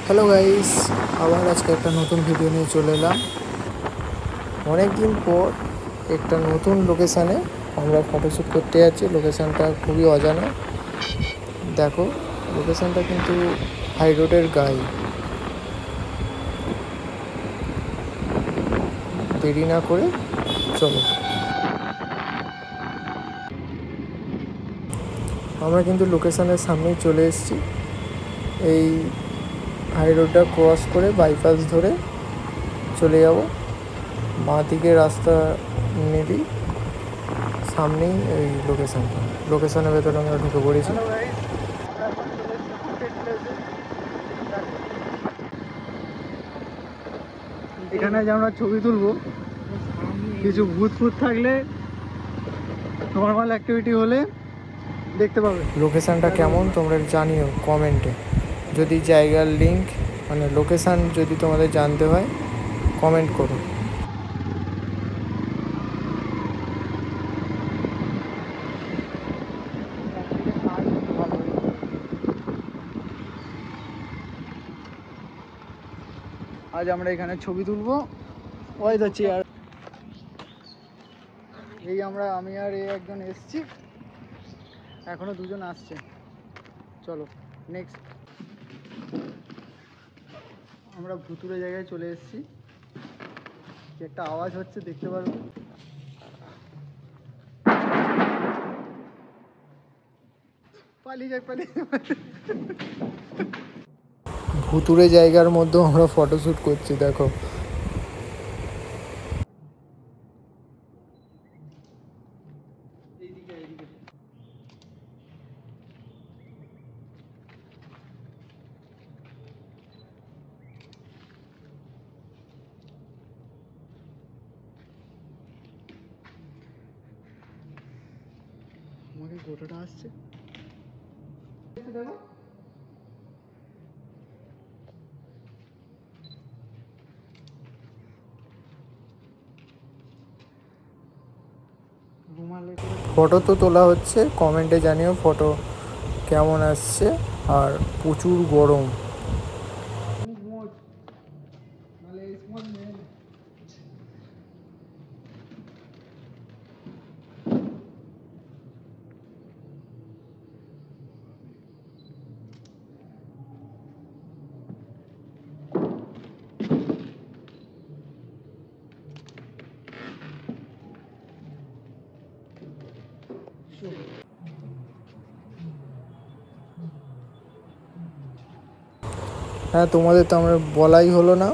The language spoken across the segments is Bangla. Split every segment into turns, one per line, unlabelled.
হ্যালো গাইস, আবার আজকে একটা নতুন ভিডিও নিয়ে চলে এলাম। অনেক দিন পর একটা নতুন লোকেশানে আমরা ফটোশ্যুট করতে যাচ্ছি। লোকেশানটা খুবই অজানা। দেখো, লোকেশানটা কিন্তু হাই রোডের গায়ে। দেরি না করে চলো। আমরা কিন্তু লোকেশানের সামনেই চলে এসেছি। এই হাই রোডটা ক্রস করে বাইপাস ধরে চলে যাব। বাঁ দিকে রাস্তা নিলেই সামনেই এই লোকেশানের ভেতরে আমরা ঢুকে পড়েছি।
এখানে যে আমরা ছবি তুলবো, কিছু ভূত থাকলে, নর্মাল অ্যাক্টিভিটি হলে দেখতে পাবে।
লোকেশানটা কেমন তোমরা জানিও কমেন্টে। যদি জায়গার লিঙ্ক মানে লোকেশান যদি তোমাদের জানতে হয় কমেন্ট করো।
আজ আমরা এখানে ছবি তুলবো। ওই তো চেয়ার। এই আমি আর একজন এসছি, এখনো দুজন আসছে। চলো নেক্সট। আমরা ভুতুরে জায়গায় চলে এসেছি। কি একটা আওয়াজ হচ্ছে দেখতে পারবো। পালিয়ে যাক।
ভুতুরে জায়গার মধ্যেও আমরা ফটোশ্যুট করছি। দেখো,
আমাকে গোটাটা আসছে।
ফটো তো তোলা হচ্ছে। কমেন্টে জানিও ফটো কেমন আসছে। আর প্রচুর গরম। হ্যাঁ, তোমাদের তো আমরা বলাই হলো না।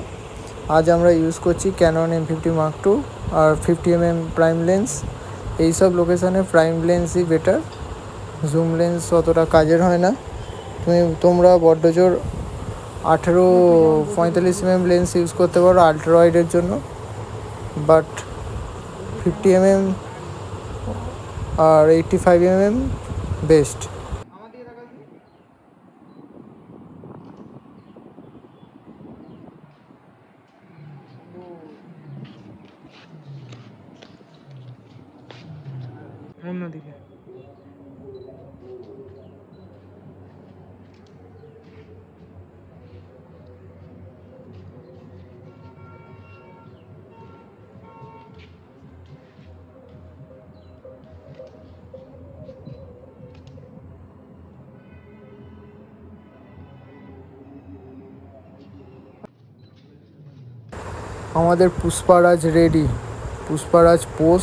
আজ আমরা ইউজ করছি ক্যানন M50 Mark II আর 50mm প্রাইম লেন্স। এইসব লোকেশানে প্রাইম লেন্সই বেটার। জুম লেন্স অতটা কাজের হয় না। তোমরা বড্ড জোর 18-45mm লেন্স ইউজ করতে পারো আলট্রা ওয়াইডের জন্য, but 50mm R 85mm best.
অন্যদিকে
আমাদের পুষ্পারাজ রেডি। পুষ্পারাজ পোজ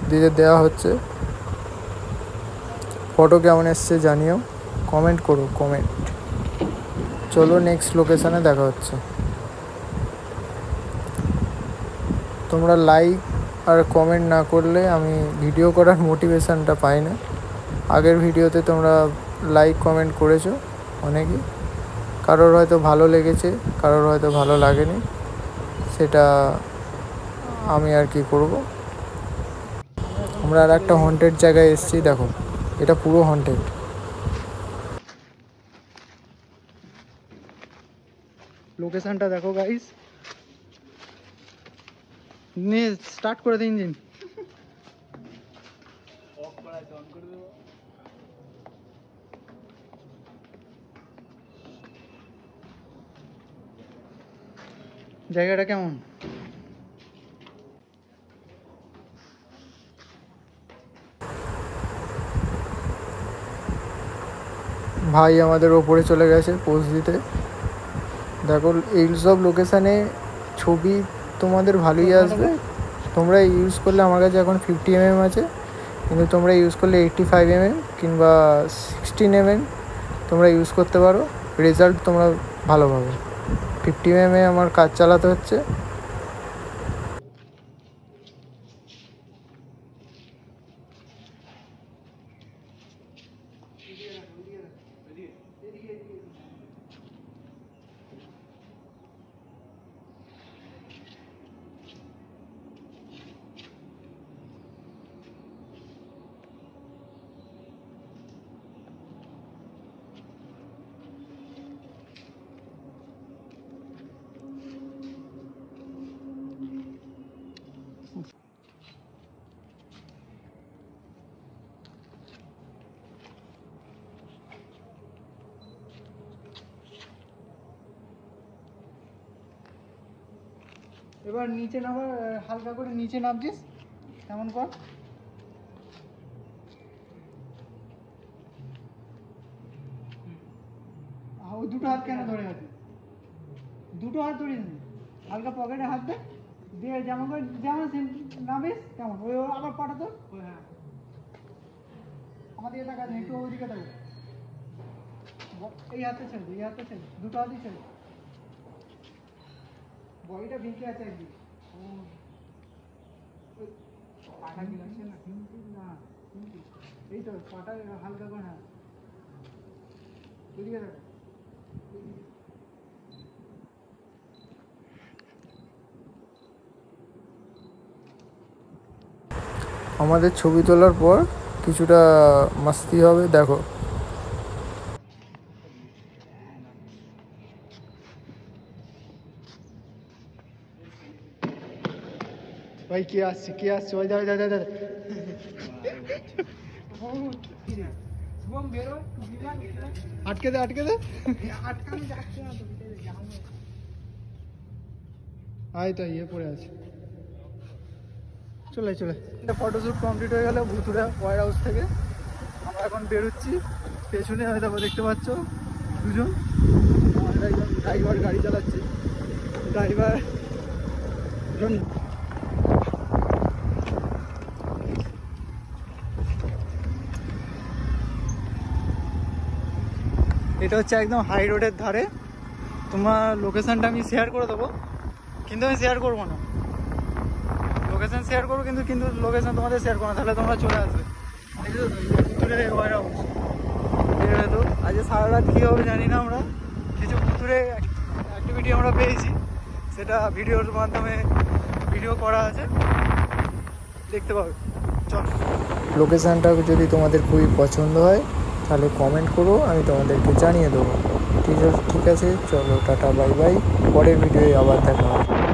দিতে দেওয়া হচ্ছে। ফটো কেমন এসছে জানিও, কমেন্ট করো কমেন্ট। চলো নেক্সট লোকেশানে দেখা হচ্ছে। তোমরা লাইক আর কমেন্ট না করলে আমি ভিডিও করার মোটিভেশানটা পাই না। আগের ভিডিওতে তোমরা লাইক কমেন্ট করেছো অনেকেই। কারোর হয়তো ভালো লেগেছে, কারোর হয়তো ভালো লাগেনি, সেটা আমি আর কি করব। আমরা আর একটা হন্টেড জায়গায় এসেছি। দেখো, এটা পুরো হন্টেড।
লোকেশনটা দেখো গাইস। নে স্টার্ট করে দে ইঞ্জিন। অফ করা আছে, অন করে দেবো। জায়গাটা কেমন?
ভাই আমাদের ওপরে চলে গেছে পোস্ট দিতে। দেখো এইসব লোকেশানে ছবি তোমাদের ভালোই আসবে। তোমরা ইউজ করলে, আমার কাছে এখন 50 mm আছে, কিন্তু তোমরা ইউজ করলে 85 mm কিংবা 16 mm তোমরা ইউজ করতে পারো। রেজাল্ট তোমরা ভালো পাবে। 50 mm আমার কাজ চালাতে হচ্ছে।
এবার নিচে নামার, হালকা করে নিচে নামছিস, কেমন কর। ওই দুটো হাত কেন ধরে আছে? দুটো হাত ধরিস নি, হালকা পকেটে হাত দে, দিয়ে যেমন করে যেমন নামিস কেমন, ওই আবার পাটা তো। হ্যাঁ, আমার দিকে তাকা, একটু ওইদিকে থাকবে। এই হাতে ছেড়ে, এই হাতে ছেড়ে, দুটো হাতই ছেড়ে। বডিটা ভিঁকে আছে একদিন। পাটা কি লাগছে না? কিন্তু না, কিন্তু এই তো পাটা হালকা করে। হ্যাঁ, ওইদিকে থাকা।
আমাদের ছবি তোলার পর কিছুটা মাস্তি হবে, দেখো।
ভাই কে আসছে, কে আসছে? ওই দাঁড়া দাঁড়া দাঁড়া। আটকে দে, আটকে দে। আয় তো ইয়ে পড়ে আছে। চলে চলে, ফটোশ্যুট কমপ্লিট হয়ে গেল ভুতুড়া ওয়ার হাউস থেকে। আমরা এখন বেরোচ্ছি। পেছনে হয়তো দেখতে পাচ্ছ দুজন, আমাদের একজন ড্রাইভার গাড়ি চালাচ্ছে। ড্রাইভার এটা হচ্ছে একদম হাই রোডের ধারে। তোমার লোকেশানটা আমি শেয়ার করে দেবো, কিন্তু আমি শেয়ার করবো না। লোকেশান শেয়ার করবো কিন্তু কিন্তু লোকেশান তোমাদের শেয়ার করো না, তাহলে তোমরা চলে আসবে। ভুতুড়ে ওয়ার হাউস তো আজকে সারা রাত কী হবে জানি না। আমরা কিছু ভুতুড়ে অ্যাক্টিভিটি আমরা পেয়েছি, সেটা ভিডিওর মাধ্যমে ভিডিও করা আছে, দেখতে পাবে। চল,
লোকেশানটা যদি তোমাদের খুবই পছন্দ হয় তাহলে কমেন্ট করো, আমি তোমাদেরকে জানিয়ে দেবো। ঠিক আছে, চলো টাটা বাই বাই। পরের ভিডিওয়ে আবার দেখা হবে।